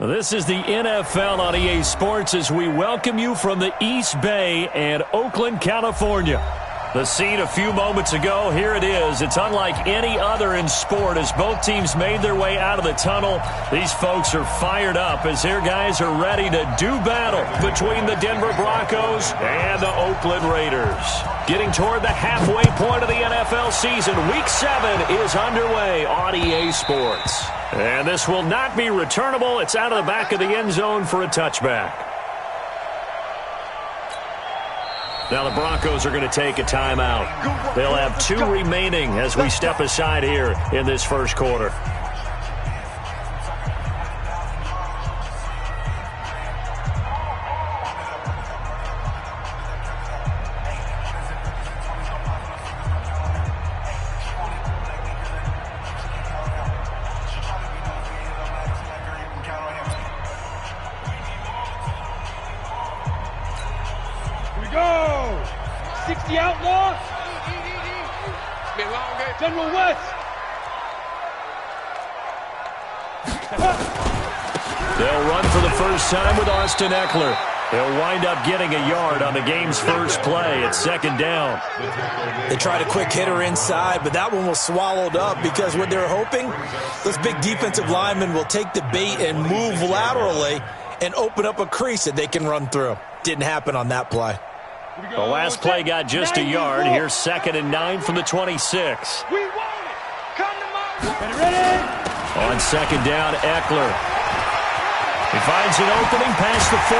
This is the NFL on EA Sports as we welcome you from the East Bay and Oakland, California. The scene a few moments ago, here it is. It's unlike any other in sport as both teams made their way out of the tunnel. These folks are fired up as their guys are ready to do battle between the Denver Broncos and the Oakland Raiders. Getting toward the halfway point of the NFL season, Week 7 is underway on EA Sports. And this will not be returnable. It's out of the back of the end zone for a touchback. Now the Broncos are going to take a timeout. They'll have 2 remaining as we step aside here in this first quarter. Eckler. He'll wind up getting a yard on the game's first play. It's second down. They tried a quick hitter inside, but that one was swallowed up because what they're hoping, those big defensive linemen will take the bait and move laterally and open up a crease that they can run through. Didn't happen on that play. The last play got just a yard. Here's 2nd and 9 from the 26. On second down, Eckler. He finds an opening past the 40.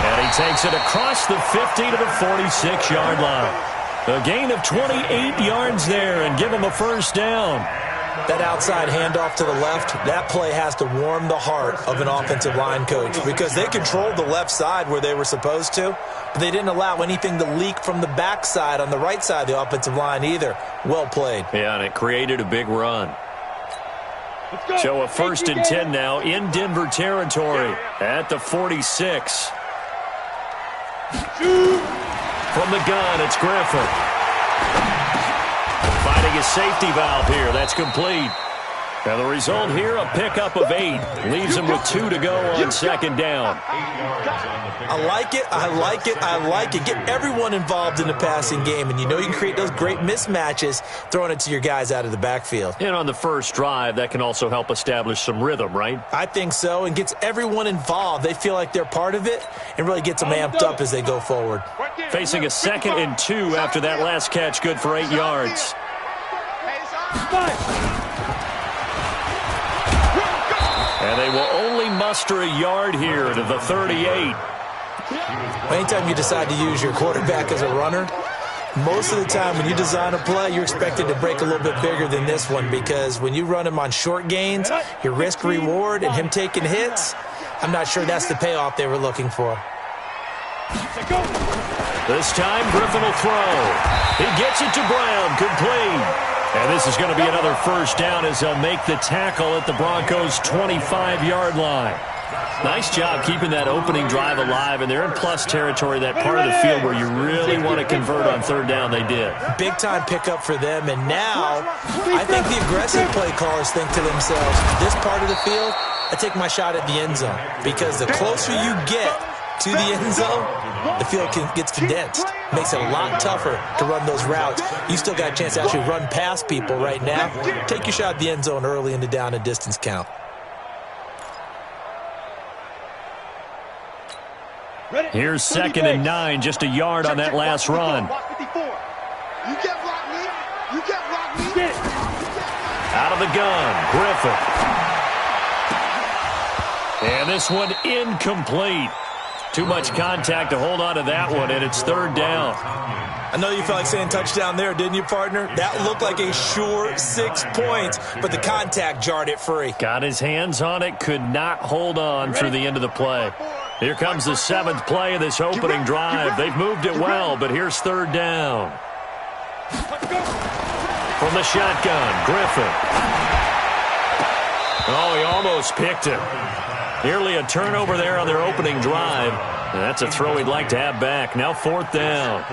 And he takes it across the 50 to the 46-yard line. A gain of 28 yards there and give him a first down. That outside handoff to the left, that play has to warm the heart of an offensive line coach because they controlled the left side where they were supposed to, but they didn't allow anything to leak from the backside on the right side of the offensive line either. Well played. Yeah, and it created a big run. So a 1st and 10 now in Denver territory at the 46. From the gun, it's Griffin. Finding a safety valve here. That's complete. Now the result here, a pickup of 8. Leaves him with 2 to go on second down. I like it. I like it. I like it. Get everyone involved in the passing game. And you know you can create those great mismatches throwing it to your guys out of the backfield. And on the first drive, that can also help establish some rhythm, right? I think so. And gets everyone involved. They feel like they're part of it and really gets them amped up as they go forward. Facing a 2nd and 2 after that last catch, good for 8 yards. And they will only muster a yard here to the 38. Anytime you decide to use your quarterback as a runner, most of the time when you design a play, you're expected to break a little bit bigger than this one because when you run him on short gains, your risk-reward and him taking hits, I'm not sure that's the payoff they were looking for. This time, Griffin will throw. He gets it to Brown, complete. And this is going to be another first down as they'll make the tackle at the Broncos' 25-yard line. Nice job keeping that opening drive alive, and they're in plus territory, that part of the field where you really want to convert on third down. They did. Big-time pickup for them, and now I think the aggressive play callers think to themselves, this part of the field, I take my shot at the end zone because the closer you get to the end zone, the field gets condensed. Makes it a lot tougher to run those routes. You still got a chance to actually run past people right now. Take your shot at the end zone early in the down and distance count. Here's 2nd and 9, just a yard on that last run. Out of the gun, Griffin. And this one incomplete. Too much contact to hold on to that one, and it's third down. I know you felt like saying touchdown there, didn't you, partner? That looked like a sure 6 points, but the contact jarred it free. Got his hands on it, could not hold on through the end of the play. Here comes the 7th play of this opening drive. They've moved it well, but here's third down. From the shotgun, Griffin. Oh, he almost picked it. Nearly a turnover there on their opening drive. And that's a throw he'd like to have back. Now 4th down.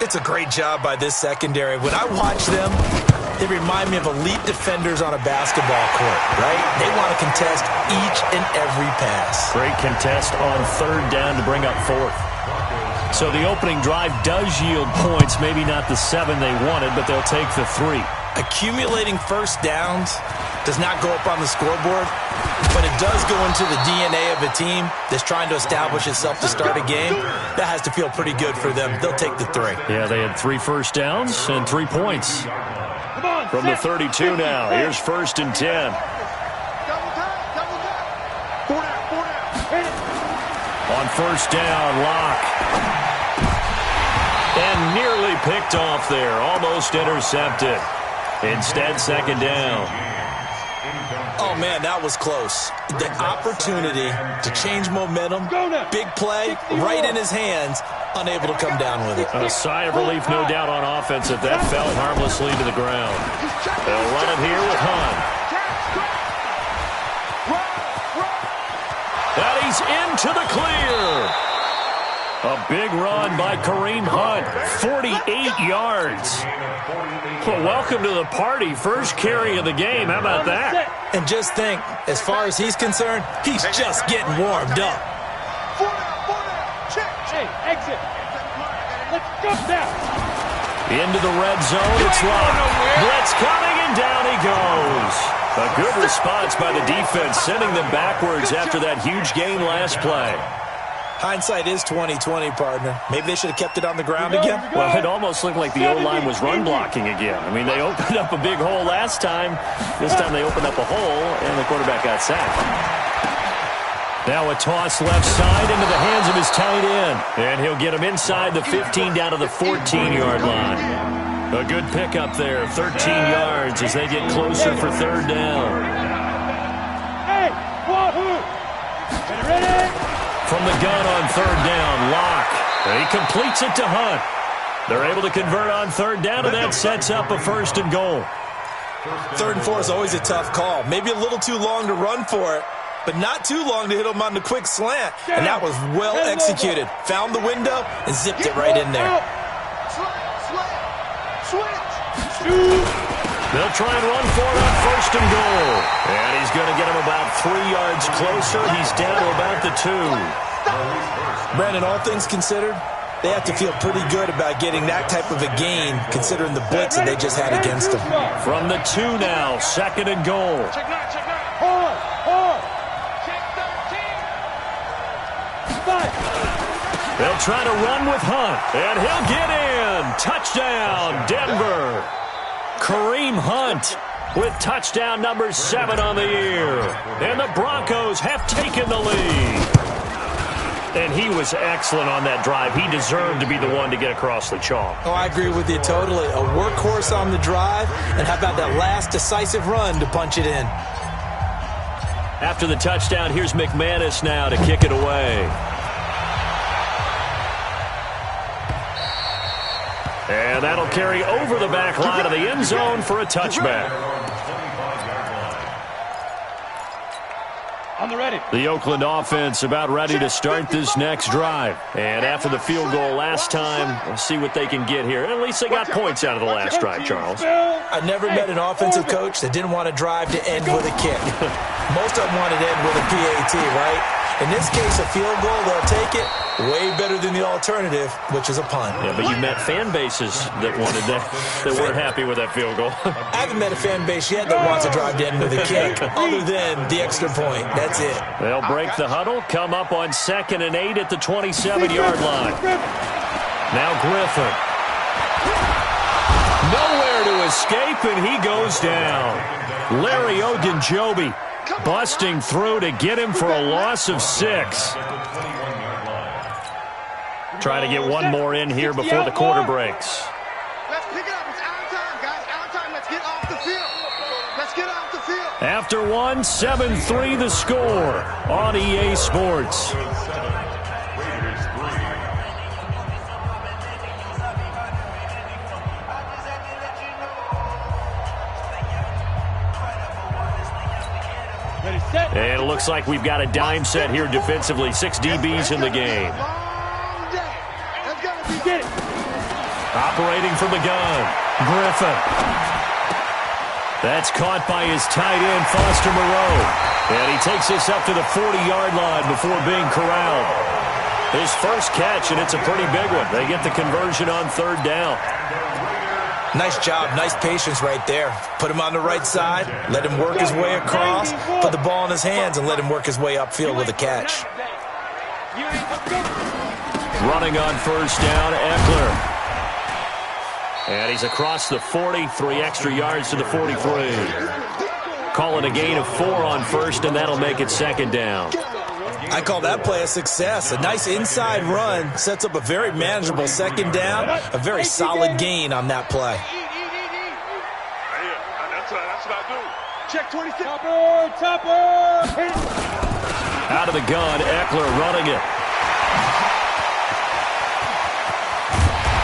It's a great job by this secondary. When I watch them, they remind me of elite defenders on a basketball court, right? They want to contest each and every pass. Great contest on third down to bring up fourth. So the opening drive does yield points, maybe not the 7 they wanted, but they'll take the 3. Accumulating first downs does not go up on the scoreboard, but it does go into the DNA of a team that's trying to establish itself to start a game. That has to feel pretty good for them. They'll take the 3. Yeah, they had 3 first downs and 3 points. From the 32 now, here's 1st and 10. On 1st down, Locke. And nearly picked off there, almost intercepted. Instead, 2nd down. Oh, man, that was close. The opportunity to change momentum, big play, right in his hands, unable to come down with it. A sigh of relief, no doubt, on offense that fell harmlessly to the ground. They'll run it here with Hunt. And he's into the clear. A big run by Kareem Hunt, 48 yards. Well, welcome to the party. First carry of the game. How about that? And just think, as far as he's concerned, he's just getting warmed up. Hey, exit. Let's go down. Into the red zone. It's Locke. Blitz coming, and down he goes. A good response by the defense, sending them backwards after that huge gain last play. Hindsight is 20/20, partner. Maybe they should have kept it on the ground again. Well, it almost looked like the O-line was run blocking again. I mean, they opened up a big hole last time. This time they opened up a hole, and the quarterback got sacked. Now a toss left side into the hands of his tight end. And he'll get him inside the 15 down to the 14-yard line. A good pickup there, 13 yards as they get closer for 3rd down. Hey, wahoo! Ready? From the gun on 3rd down, Locke. He completes it to Hunt. They're able to convert on 3rd down, and that sets up a 1st and goal. 3rd and 4 is always a tough call. Maybe a little too long to run for it, but not too long to hit him on the quick slant. And that was well executed. Found the window and zipped it right in there. They'll try and run for it on 1st and goal. And he's going to get him about 3 yards closer. He's down to about the 2. Brandon, all things considered, they have to feel pretty good about getting that type of a gain, considering the blitz that they just had against them. From the 2 now, 2nd and goal. Check 9, check 9. Hard. Check 13. 5. They'll try to run with Hunt, and he'll get in. Touchdown, Denver. Kareem Hunt with touchdown number 7 on the year. And the Broncos have taken the lead. And he was excellent on that drive. He deserved to be the one to get across the chalk. Oh, I agree with you totally. A workhorse on the drive, and how about that last decisive run to punch it in? After the touchdown, here's McManus now to kick it away. And that'll carry over the back line of the end zone for a touchback. On the ready. The Oakland offense about ready to start this next drive. And after the field goal last time, we'll see what they can get here. At least they got points out of the last drive, Charles. I never met an offensive coach that didn't want to drive to end with a kick. Most of them wanted to end with a PAT, right? In this case, a field goal, they'll take it. Way better than the alternative, which is a punt. Yeah, but you met fan bases that wanted that, that weren't happy with that field goal. I haven't met a fan base yet that wants to drive to end with a kick, other than the extra point. That's it. They'll break the huddle, come up on 2nd and 8 at the 27-yard line. Now Griffin. Nowhere to escape, and he goes down. Larry Ogunjobi busting through to get him for a loss of 6. Try to get one more in here before the quarter breaks. Let's pick it up. It's our time, guys. Our time. Let's get off the field. Let's get off the field. After 1, 7-3 the score on EA Sports. And it looks like we've got a dime set here defensively. 6 DBs in the game. Operating from the gun, Griffin. That's caught by his tight end, Foster Moreau. And he takes this up to the 40-yard line before being corralled. His first catch, and it's a pretty big one. They get the conversion on third down. Nice job, nice patience right there. Put him on the right side, let him work his way across, put the ball in his hands, and let him work his way upfield with a catch. Running on first down, Eckler. And he's across the 40, 3 extra yards to the 43. Call it a gain of 4 on first, and that'll make it second down. I call that play a success. A nice inside run sets up a very manageable second down, a very solid gain on that play. That's what I do. Check 26. Topper. Out of the gun, Eckler running it.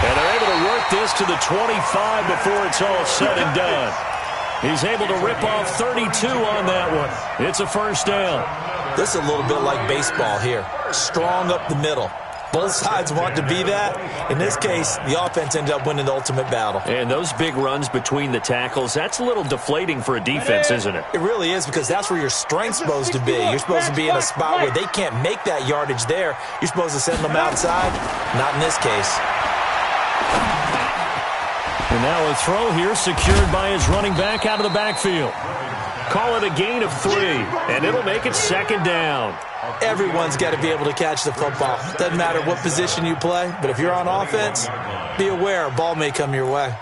And they're able to work this to the 25 before it's all said and done. He's able to rip off 32 on that one. It's a first down. This is a little bit like baseball here. Strong up the middle. Both sides want to be that. In this case, the offense ended up winning the ultimate battle. And those big runs between the tackles, that's a little deflating for a defense, isn't it? It really is, because that's where your strength's supposed to be. You're supposed to be in a spot where they can't make that yardage there. You're supposed to send them outside. Not in this case. And now a throw here secured by his running back out of the backfield. Call it a gain of 3, and it'll make it second down. Everyone's got to be able to catch the football. Doesn't matter what position you play, but if you're on offense, be aware a ball may come your way.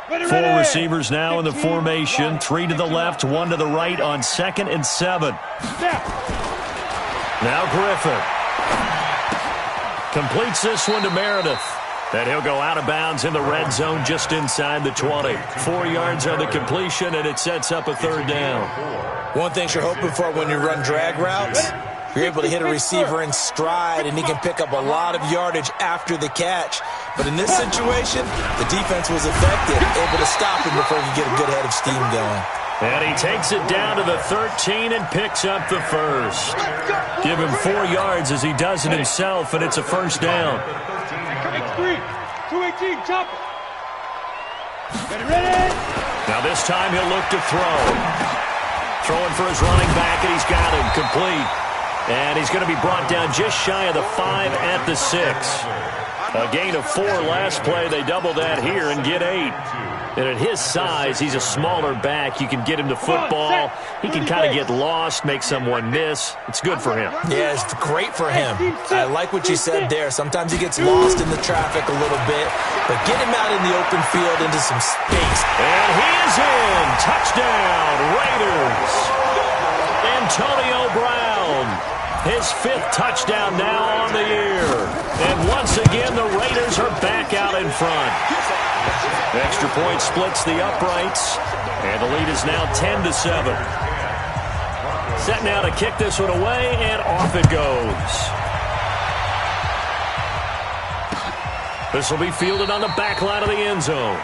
4 receivers now in the formation, 3 to the left, 1 to the right on 2nd and 7. Now Griffin completes this one to Meredith. And he'll go out of bounds in the red zone just inside the 20. 4 yards on the completion, and it sets up a third down. One thing you're hoping for when you run drag routes, you're able to hit a receiver in stride, and he can pick up a lot of yardage after the catch. But in this situation, the defense was effective, able to stop him before he could get a good head of steam going. And he takes it down to the 13 and picks up the first. Give him 4 yards as he does it himself, and it's a first down. X3, 218, chopper. Ready? Now this time he'll look to throw. Throwing for his running back, and he's got him complete. And he's going to be brought down just shy of the 5 at the 6. A gain of 4 last play. They double that here and get 8. And at his size, he's a smaller back. You can get him to football. He can kind of get lost, make someone miss. It's good for him. Yeah, it's great for him. I like what you said there. Sometimes he gets lost in the traffic a little bit, but get him out in the open field into some space. And he is in. Touchdown, Raiders. Antonio Brown. His 5th touchdown now on the year. And once again, the Raiders are back out in front. Extra point splits the uprights, and the lead is now 10-7. Set now to kick this one away, and off it goes. This will be fielded on the back line of the end zone.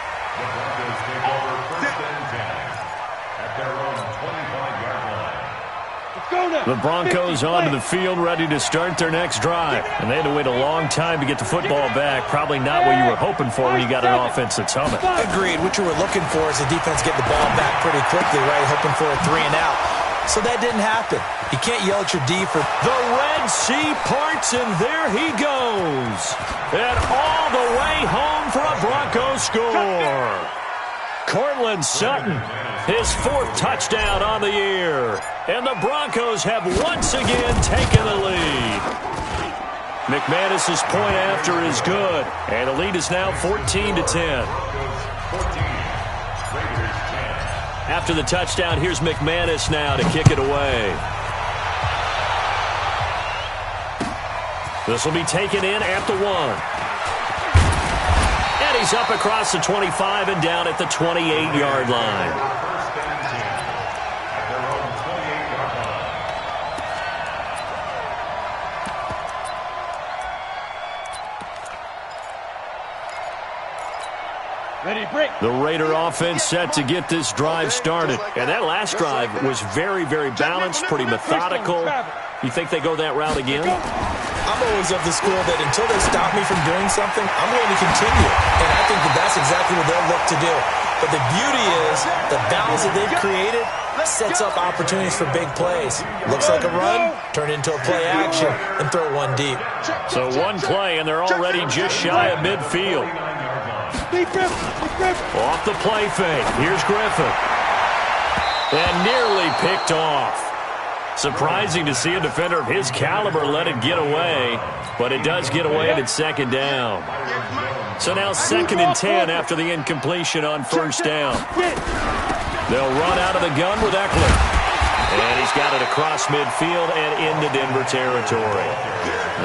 The Broncos onto the field, ready to start their next drive. And they had to wait a long time to get the football back. Probably not what you were hoping for when you got an offense that's humming. Agreed. What you were looking for is the defense get the ball back pretty quickly, right? Hoping for a 3 and out. So that didn't happen. You can't yell at your D for... The Red Sea parts, and there he goes. And all the way home for a Broncos score. Cortland Sutton, his 4th touchdown on the year. And the Broncos have once again taken the lead. McManus's point after is good. And the lead is now 14-10. After the touchdown, here's McManus now to kick it away. This will be taken in at the 1. And he's up across the 25 and down at the 28-yard line. The Raider offense set to get this drive started. And that last drive was very, very balanced, pretty methodical. You think they go that route again? I'm always of the school that until they stop me from doing something, I'm going to continue. And I think that that's exactly what they'll look to do. But the beauty is the balance that they've created sets up opportunities for big plays. Looks like a run, turn into a play action, and throw one deep. So one play, and they're already just shy of midfield. Off the play fake. Here's Griffin. And nearly picked off. Surprising to see a defender of his caliber let it get away, but it does get away and it's second down. So now 2nd and 10 after the incompletion on first down. They'll run out of the gun with Eckler. And he's got it across midfield and into Denver territory.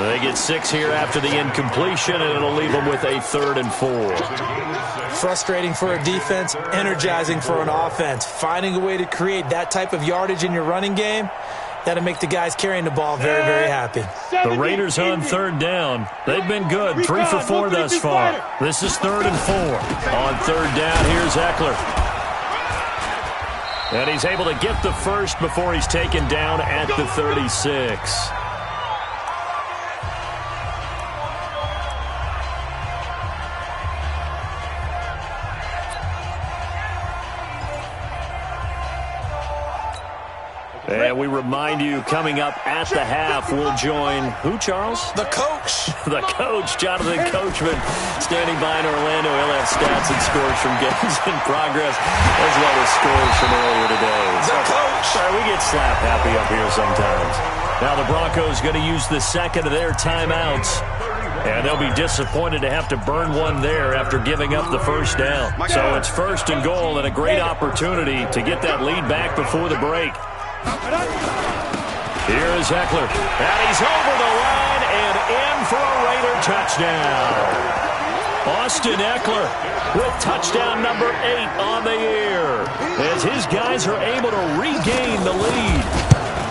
They get 6 here after the incompletion, and it'll leave them with a 3rd and 4. Frustrating for a defense, energizing for an offense. Finding a way to create that type of yardage in your running game, that'll make the guys carrying the ball very, very happy. The Raiders on 3rd down. They've been good, 3 for 4 thus far. This is 3rd and 4. On 3rd down, here's Eckler. And he's able to get the first before he's taken down at the 36. And we remind you, coming up at the half, we'll join who, Charles? The coach. The coach, Jonathan Coachman, standing by in Orlando. He'll have stats and scores from games in progress, as well as scores from earlier today. The coach. Sorry, we get slap happy up here sometimes. Now the Broncos going to use the second of their timeouts. And they'll be disappointed to have to burn one there after giving up the first down. So it's 1st and goal and a great opportunity to get that lead back before the break. Here is Eckler, and he's over the line and in for a Raider touchdown. Austin Eckler with touchdown number 8 on the year as his guys are able to regain the lead.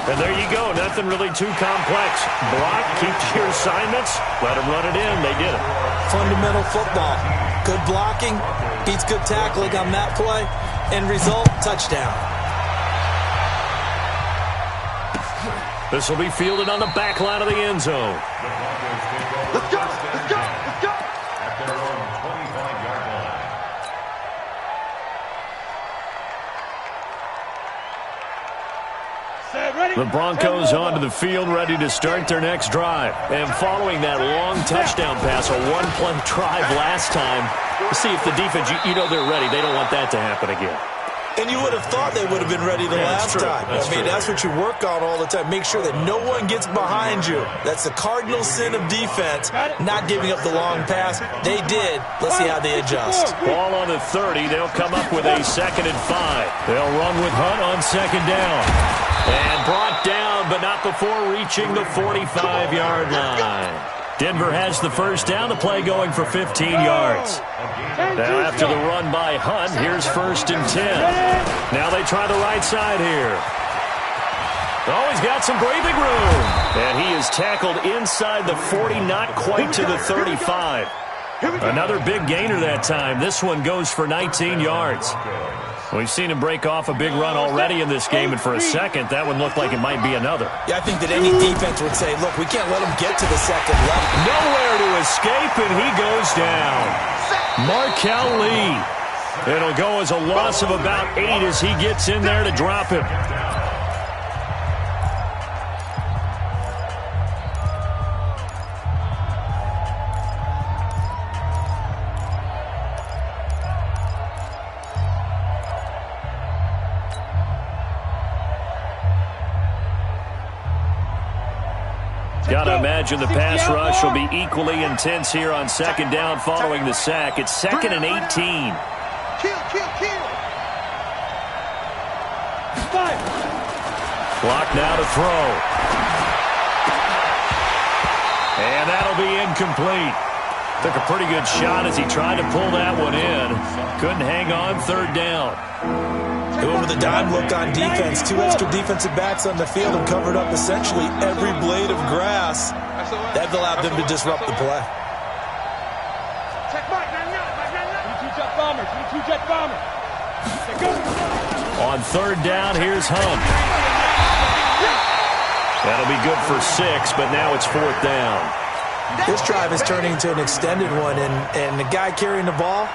And there you go, nothing really too complex. Block, keep to your assignments, let them run it in. They did it. Fundamental football. Good blocking, beats good tackling on that play, end result, touchdown. This will be fielded on the back line of the end zone. Let's go! Let's go! Let's go! The Broncos onto the field, ready to start their next drive. And following that long touchdown pass, a one-play drive last time, to see if the defense, you know they're ready. They don't want that to happen again. And you would have thought they would have been ready the last time. That's what you work on all the time. Make sure that no one gets behind you. That's the cardinal sin of defense, not giving up the long pass. They did. Let's see how they adjust. Ball on the 30. They'll come up with a 2nd and 5. They'll run with Hunt on 2nd down. And brought down, but not before reaching the 45-yard line. Denver has the first down, the play going for 15 yards. Now after the run by Hunt, here's 1st and 10. Now they try the right side here. Oh, he's got some breathing room. And he is tackled inside the 40, not quite to the 35. Another big gainer that time. This one goes for 19 yards. We've seen him break off a big run already in this game, and for a second, that one looked like it might be another. Yeah, I think that any defense would say, look, we can't let him get to the second level. Nowhere to escape, and he goes down. Markel Lee. It'll go as a loss of about 8 as he gets in there to drop him. Gotta imagine the pass rush will be equally intense here on 2nd down following the sack. It's 2nd and 18. Kill, kill, kill. Clock now to throw. And that'll be incomplete. Took a pretty good shot as he tried to pull that one in. Couldn't hang on, 3rd down. Over the dime look on defense. 2 extra defensive backs on the field and covered up essentially every blade of grass. That allowed them to disrupt the play. On 3rd down, here's Hunt. That'll be good for 6, but now it's 4th down. This drive is turning into an extended one, and the guy carrying the ball,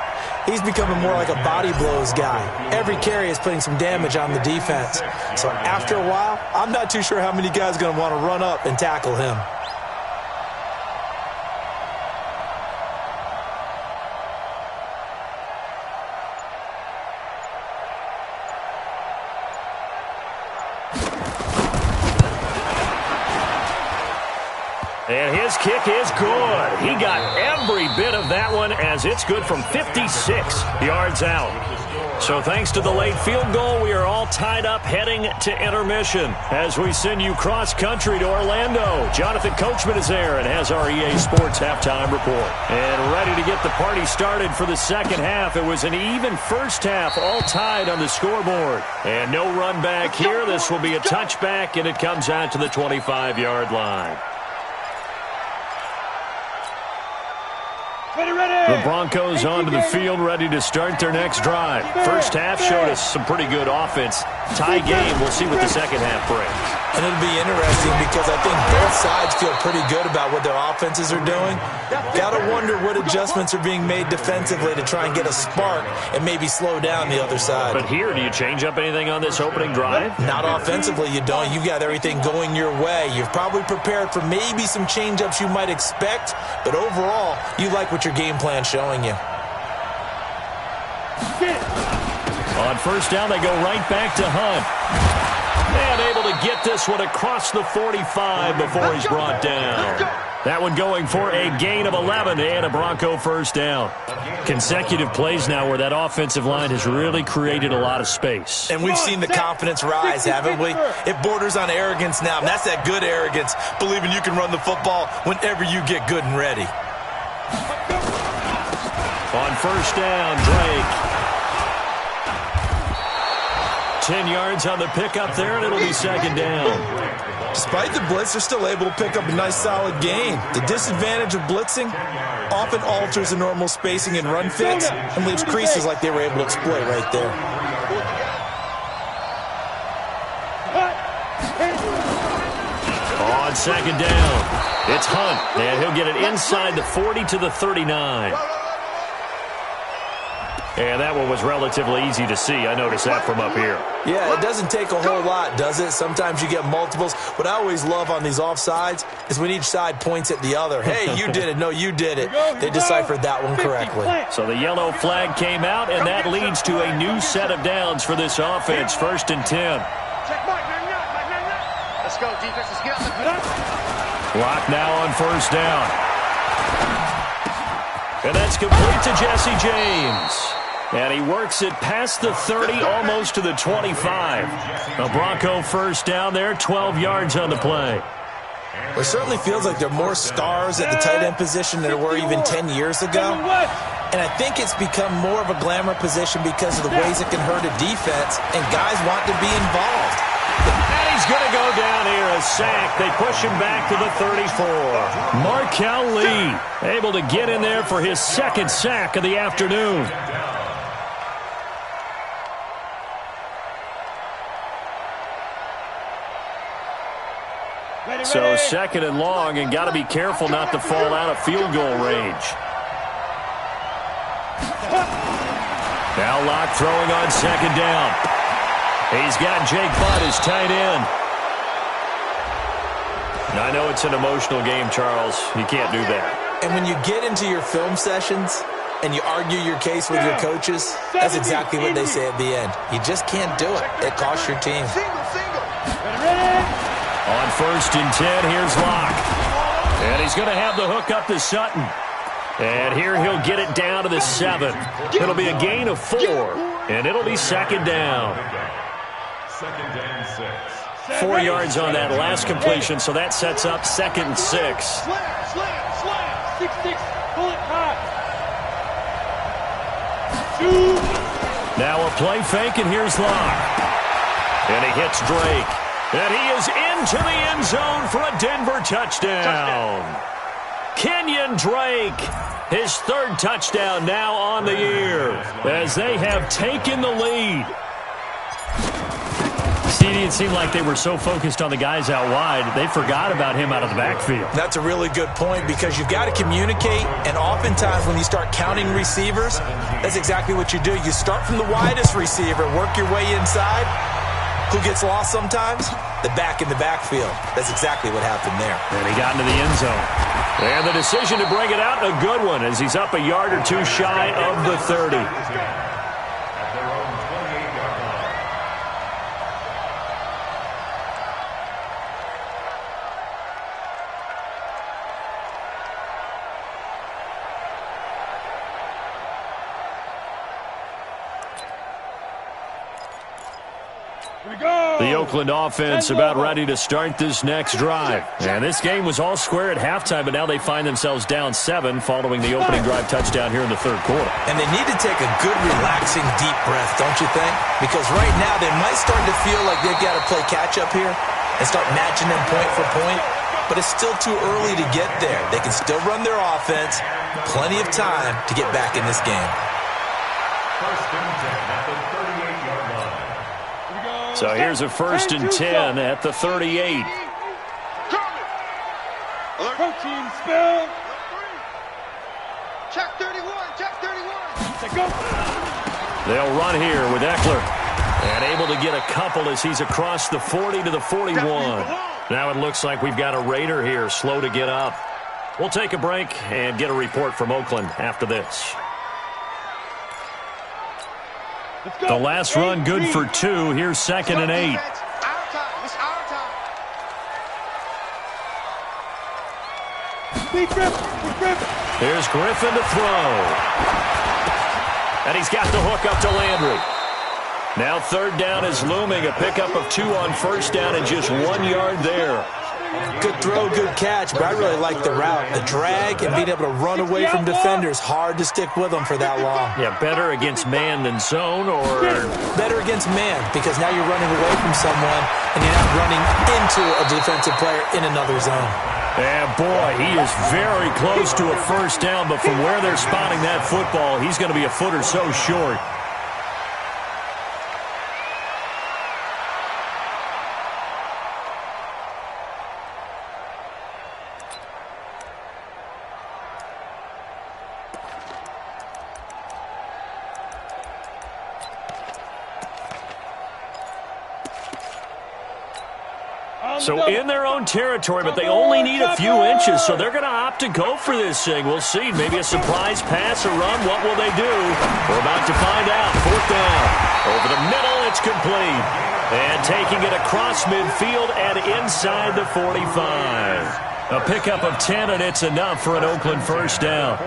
he's becoming more like a body blows guy. Every carry is putting some damage on the defense. So after a while, I'm not too sure how many guys are going to want to run up and tackle him. And his kick is good. He got every bit of that one as it's good from 56 yards out. So thanks to the late field goal, we are all tied up heading to intermission as we send you cross-country to Orlando. Jonathan Coachman is there and has our EA Sports halftime report. And ready to get the party started for the second half. It was an even first half, all tied on the scoreboard. And no run back here. This will be a touchback, and it comes out to the 25-yard line. The Broncos onto the field, ready to start their next drive. First half showed us some pretty good offense. Tie game. We'll see what the second half brings. And it'll be interesting because I think both sides feel pretty good about what their offenses are doing. Got to wonder what adjustments are being made defensively to try and get a spark and maybe slow down the other side. But here, do you change up anything on this opening drive? Not offensively, you don't. You've got everything going your way. You've probably prepared for maybe some change-ups you might expect, but overall, you like what your game plan showing you. On first down, they go right back to Hunt. And able to get this one across the 45 before he's brought down. That one going for a gain of 11 and a Bronco first down. Consecutive plays now where that offensive line has really created a lot of space. And we've seen the confidence rise, haven't we? It borders on arrogance now, and that's that good arrogance, believing you can run the football whenever you get good and ready. On first down, Drake. 10 yards on the pickup there, and it'll be second down. Despite the blitz, they're still able to pick up a nice, solid gain. The disadvantage of blitzing often alters the normal spacing and run fits and leaves creases like they were able to exploit right there. On second down, it's Hunt, and he'll get it inside the 40 to the 39. And that one was relatively easy to see. I noticed that from up here. Yeah, it doesn't take a whole lot, does it? Sometimes you get multiples. What I always love on these offsides is when each side points at the other. Hey, you did it. No, you did it. They deciphered that one correctly. So the yellow flag came out, and that leads to a new set of downs for this offense. 1st and 10. Let's go, defense. Let's get out the Clock now on first down. And that's complete to Jesse James. And he works it past the 30, almost to the 25. A Bronco first down there, 12 yards on the play. Well, it certainly feels like there are more stars at the tight end position than there were even 10 years ago. And I think it's become more of a glamour position because of the ways it can hurt a defense, and guys want to be involved. And he's going to go down here, a sack. They push him back to the 34. Markel Lee able to get in there for his second sack of the afternoon. So second and long, and got to be careful not to fall out of field goal range. Now Locke throwing on second down. He's got Jake Butt as tight end. I know it's an emotional game, Charles. You can't do that. And when you get into your film sessions and you argue your case with your coaches, that's exactly what they say at the end. You just can't do it. It costs your team. On 1st and 10, here's Locke. And he's going to have the hook up to Sutton. And here he'll get it down to the 7. It'll be a gain of 4, and it'll be second down. 4 yards on that last completion, so that sets up 2nd and 6. Slam. 6-6, bullet hot. Now a play fake, and here's Locke. And he hits Drake. And he is into the end zone for a Denver touchdown. Kenyon Drake, his 3rd touchdown now on the year as they have taken the lead. TD, it seemed like they were so focused on the guys out wide, they forgot about him out of the backfield. That's a really good point because you've got to communicate, and oftentimes when you start counting receivers, that's exactly what you do. You start from the widest receiver, work your way inside. Who gets lost sometimes? The back in the backfield. That's exactly what happened there. And he got into the end zone. And the decision to bring it out, a good one, as he's up a yard or two shy of the 30. The Oakland offense about ready to start this next drive. And this game was all square at halftime, but now they find themselves down 7 following the opening drive touchdown here in the third quarter. And they need to take a good, relaxing, deep breath, don't you think? Because right now they might start to feel like they've got to play catch-up here and start matching them point for point. But it's still too early to get there. They can still run their offense. Plenty of time to get back in this game. So here's a 1st and 10 at the 38. Protein spill. Check 31, check 31. Go. They'll run here with Eckler. And able to get a couple as he's across the 40 to the 41. Now it looks like we've got a Raider here, slow to get up. We'll take a break and get a report from Oakland after this. The last run good for 2. Here's 2nd and 8. Our time. It's our time. Here's Griffin to throw. And he's got the hook up to Landry. Now 3rd down is looming. A pickup of 2 on 1st down and just 1 yard there. Good throw, good catch, but I really like the route. The drag and being able to run away from defenders, hard to stick with them for that long. Yeah, better against man than zone, or better against man, because now you're running away from someone and you're not running into a defensive player in another zone. And boy, he is very close to a 1st down, but from where they're spotting that football, he's going to be a foot or so short. So in their own territory, but they only need a few inches, so they're going to opt to go for this thing. We'll see. Maybe a surprise pass or run. What will they do? We're about to find out. 4th down. Over the middle, it's complete. And taking it across midfield and inside the 45. A pickup of 10, and it's enough for an Oakland 1st down.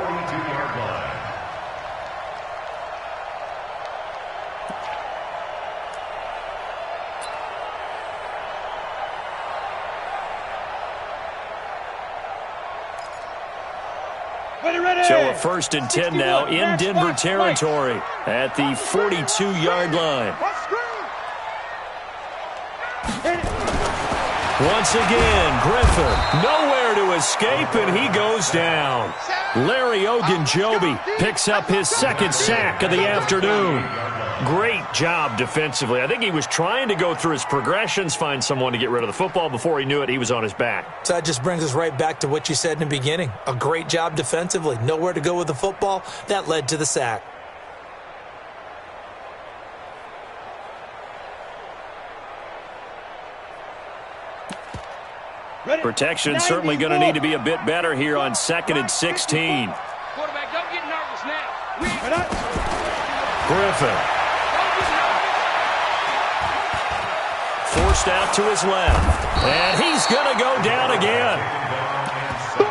So a 1st and 10 now in Denver territory at the 42-yard line. Once again, Griffin nowhere to escape, and he goes down. Larry Ogunjobi picks up his 2nd sack of the afternoon. Great job defensively. I think he was trying to go through his progressions, find someone to get rid of the football. Before he knew it, he was on his back. So that just brings us right back to what you said in the beginning. A great job defensively. Nowhere to go with the football. That led to the sack. Protection certainly going to need to be a bit better here on 2nd and 16. Quarterback, don't get nervous now. Griffin. Forced out to his left. And he's going to go down again.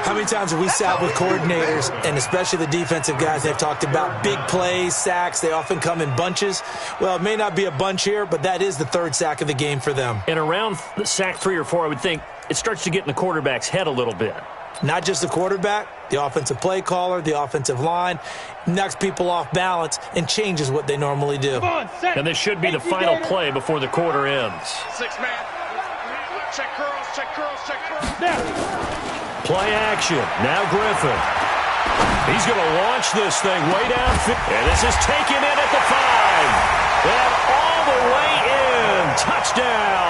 How many times have we sat with coordinators, and especially the defensive guys, they've talked about big plays, sacks. They often come in bunches. Well, it may not be a bunch here, but that is the 3rd sack of the game for them. And around sack 3 or 4, I would think it starts to get in the quarterback's head a little bit. Not just the quarterback, the offensive play caller, the offensive line, knocks people off balance and changes what they normally do. And this should be the final play before the quarter ends. 6 man. Check curls, check curls, check curls. Play action. Now Griffin. He's going to launch this thing way down. And this is taken in at the 5. And all the way in. Touchdown.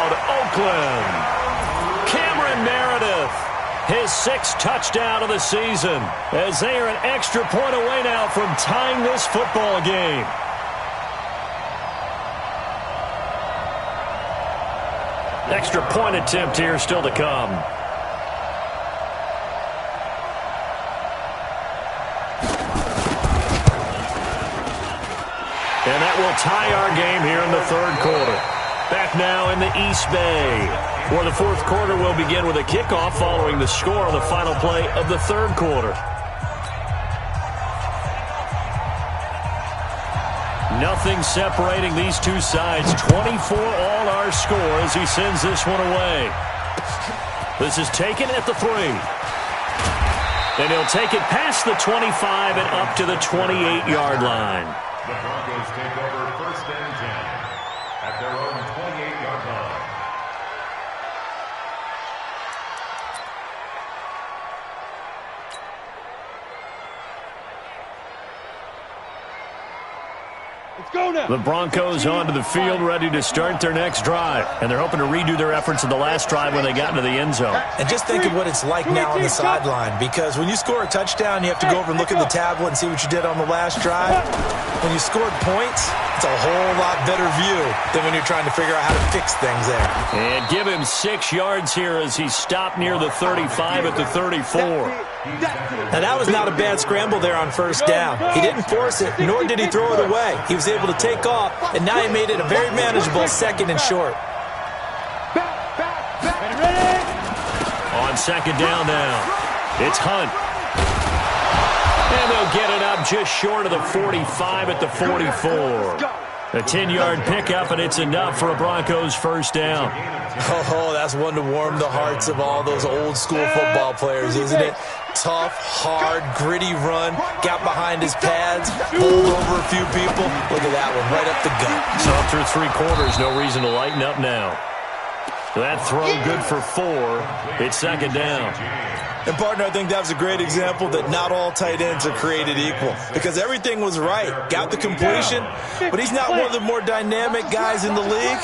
sixth touchdown of the season, as they are an extra point away now from tying this football game. Extra point attempt here still to come. And that will tie our game here in the third quarter. Back now in the East Bay, where the fourth quarter will begin with a kickoff following the score on the final play of the third quarter. Nothing separating these two sides. 24 all our score as he sends this one away. This is taken at the 3. And he'll take it past the 25 and up to the 28-yard line. The Broncos take over first and 10 at their own 28-yard line. Let's go now. The Broncos onto the field, ready to start their next drive. And they're hoping to redo their efforts in the last drive when they got into the end zone. And just think of what it's like now on the sideline, because when you score a touchdown, you have to go over and look at the tablet and see what you did on the last drive. When you scored points, it's a whole lot better view than when you're trying to figure out how to fix things there. And give him 6 yards here as he stopped near the 35 at the 34. Now, that was not a bad scramble there on first down. He didn't force it, nor did he throw it away. He was able to take off, and now he made it a very manageable second and short. On second down now, it's Hunt. And they'll get it up just short of the 45 at the 44. A 10-yard pickup, and it's enough for a Broncos first down. Oh, that's one to warm the hearts of all those old-school football players, isn't it? Tough, hard, gritty run, got behind his pads, pulled over a few people. Look at that one, right up the gut. So through 3 quarters, no reason to lighten up now. That throw good for 4. It's second down. And, partner, I think that was a great example that not all tight ends are created equal, because everything was right. Got the completion, but he's not one of the more dynamic guys in the league.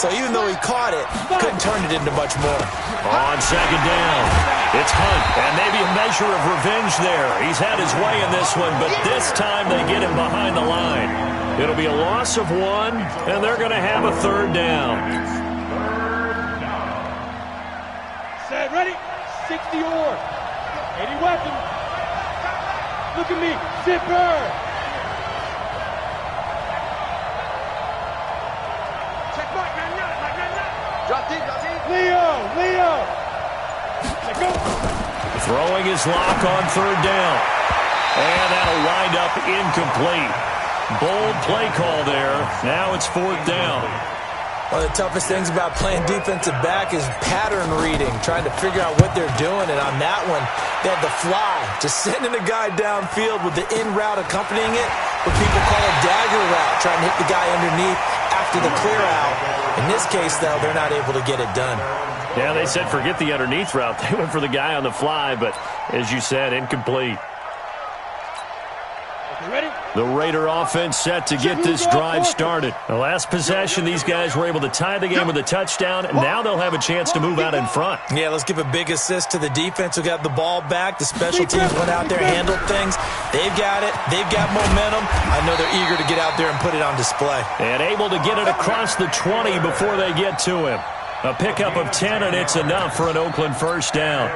So even though he caught it, couldn't turn it into much more. On second down, it's Hunt, and maybe a measure of revenge there. He's had his way in this one, but this time they get him behind the line. It'll be a loss of 1, and they're going to have a third down. Set, ready? 60 or 80 weapon. Look at me, zipper. Check Mike, man. Drop deep. Leo. Let go. Throwing his lock on third down. And that'll wind up incomplete. Bold play call there. Now it's fourth down. One of the toughest things about playing defensive back is pattern reading, trying to figure out what they're doing. And on that one, they had the fly, just sending a guy downfield with the in route accompanying it, what people call a dagger route, trying to hit the guy underneath after the clear out. In this case, though, they're not able to get it done. Yeah, they said forget the underneath route. They went for the guy on the fly, but as you said, incomplete. Ready? The Raider offense set to get this drive started. The last possession, these guys were able to tie the game with a touchdown, and now they'll have a chance to move out in front. Yeah, let's give a big assist to the defense who got the ball back. The special teams went out there, handled things. They've got it. They've got momentum. I know they're eager to get out there and put it on display. And able to get it across the 20 before they get to him. A pickup of 10, and it's enough for an Oakland first down.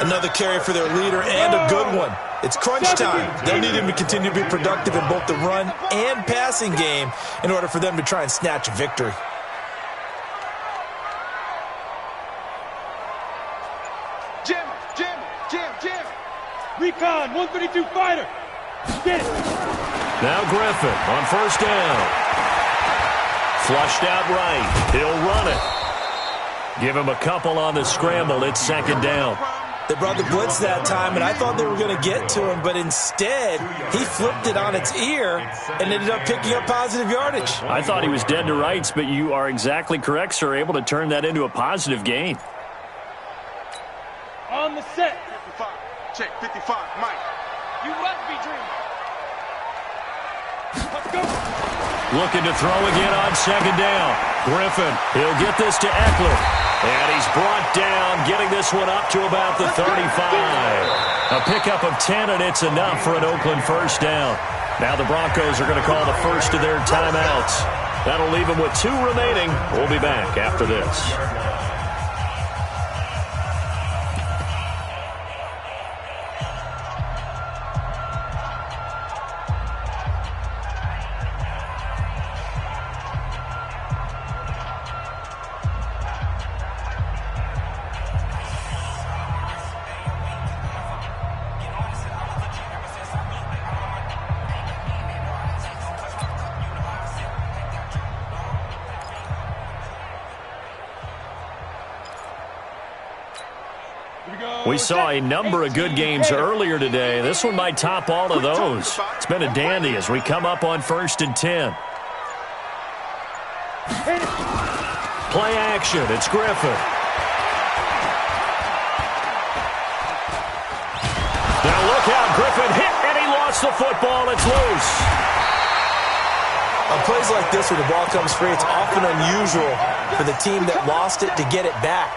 Another carry for their leader, and a good one. It's crunch time. They'll need him to continue to be productive in both the run and passing game in order for them to try and snatch a victory. Jim. Recon, 132 fighter. Get it. Now Griffin on first down. Flushed out right. He'll run it. Give him a couple on the scramble. It's second down. They brought the blitz that time, and I thought they were going to get to him, but instead, he flipped it on its ear and ended up picking up positive yardage. I thought he was dead to rights, but you are exactly correct, sir. Able to turn that into a positive gain. On the set. 55. Check, 55. Mike. You must be dreaming. Let's go. Looking to throw again on second down. Griffin, he'll get this to Eckler. And he's brought down, getting this one up to about the 35. A pickup of 10, and it's enough for an Oakland first down. Now the Broncos are going to call the first of their timeouts. That'll leave them with 2 remaining. We'll be back after this. We saw a number of good games earlier today. This one might top all of those. It's been a dandy as we come up on 1st and 10. Play action. It's Griffin. Now look out. Griffin hit, and he lost the football. It's loose. On plays like this where the ball comes free, it's often unusual for the team that lost it to get it back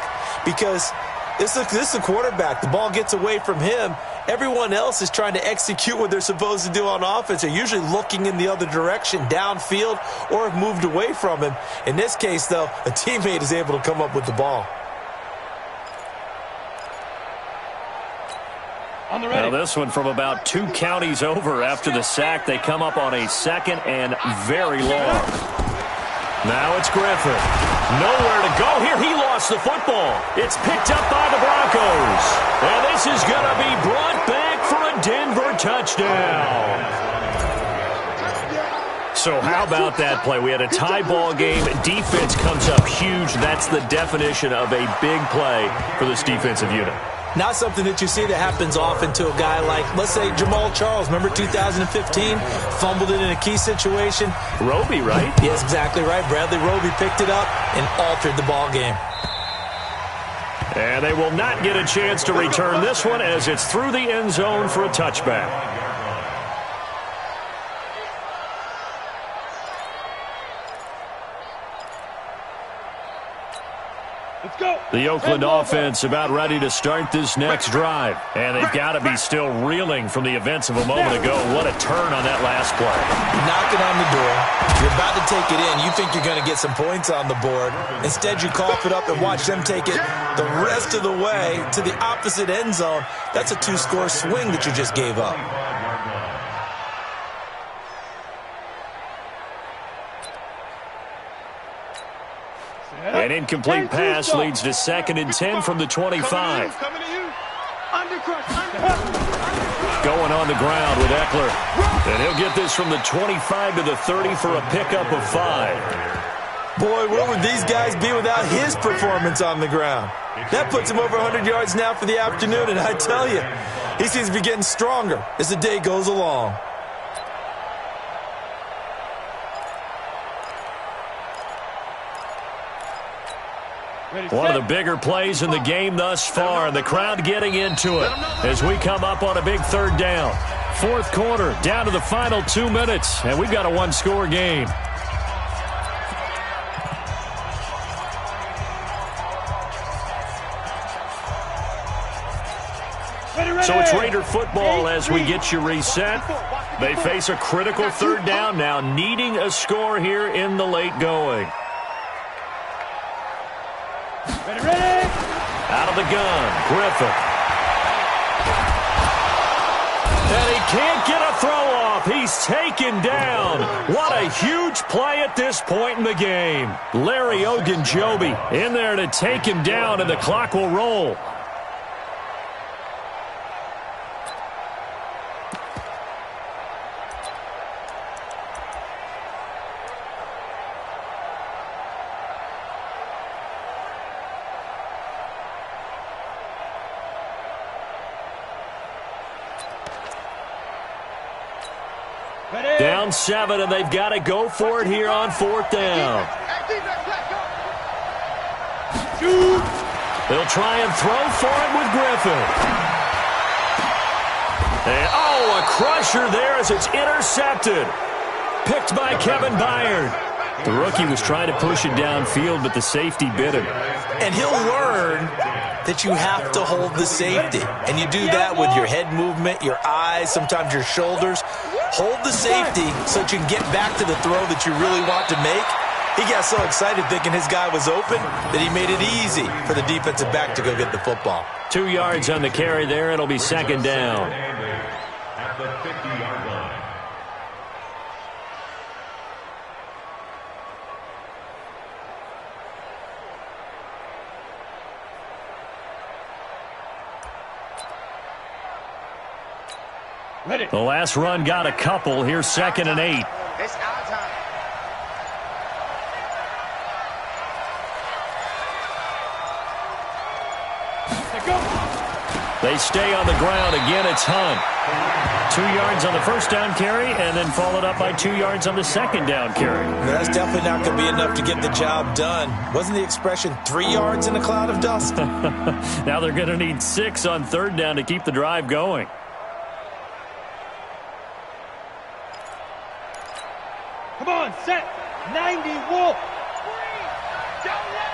because this is the quarterback. The ball gets away from him. Everyone else is trying to execute what they're supposed to do on offense. They're usually looking in the other direction, downfield, or have moved away from him. In this case, though, a teammate is able to come up with the ball. Now this one from about 2 counties over after the sack. They come up on a 2nd and very long. Now it's Griffin. Nowhere to go here. He lost the football. It's picked up by the Broncos. And this is going to be brought back for a Denver touchdown. So how about that play? We had a tie ball game. Defense comes up huge. That's the definition of a big play for this defensive unit. Not something that you see that happens often to a guy like, let's say, Jamal Charles. Remember 2015? Fumbled it in a key situation. Roby, right? Yes, exactly right. Bradley Roby picked it up and altered the ball game. And they will not get a chance to return this one as it's through the end zone for a touchback. The Oakland offense about ready to start this next drive. And they've got to be still reeling from the events of a moment ago. What a turn on that last play. Knocking on the door. You're about to take it in. You think you're going to get some points on the board. Instead, you cough it up and watch them take it the rest of the way to the opposite end zone. That's a 2-score swing that you just gave up. An incomplete pass leads to 2nd and 10 from the 25. Going on the ground with Eckler. And he'll get this from the 25 to the 30 for a pickup of 5. Boy, where would these guys be without his performance on the ground? That puts him over 100 yards now for the afternoon, and I tell you, he seems to be getting stronger as the day goes along. One of the bigger plays in the game thus far, and the crowd getting into it as we come up on a big 3rd down. 4th quarter, down to the final 2 minutes, and we've got a 1-score game. So it's Raider football as we get you reset. They face a critical 3rd down now, needing a score here in the late going. Ready. Out of the gun, Griffin. And he can't get a throw off. He's taken down. What a huge play at this point in the game. Larry Ogunjobi in there to take him down, and the clock will roll. Down 7, and they've got to go for it here on 4th down. They'll try and throw for it with Griffin. And, a crusher there as it's intercepted. Picked by Kevin Byard. The rookie was trying to push it downfield, but the safety bit him. And he'll learn that you have to hold the safety. And you do that with your head movement, your eyes, sometimes your shoulders. Hold the safety so that you can get back to the throw that you really want to make. He got so excited thinking his guy was open that he made it easy for the defensive back to go get the football. 2 yards on the carry there. It'll be second down. At the 50-yard line. Ready. The last run got a couple. Here's 2nd and 8. It's our time. They stay on the ground. Again, it's Hunt. 2 yards on the first down carry, and then followed up by 2 yards on the second down carry. That's definitely not going to be enough to get the job done. Wasn't the expression 3 yards in a cloud of dust? Now they're going to need 6 on third down to keep the drive going. Come on, set. 90, Wolf. Don't let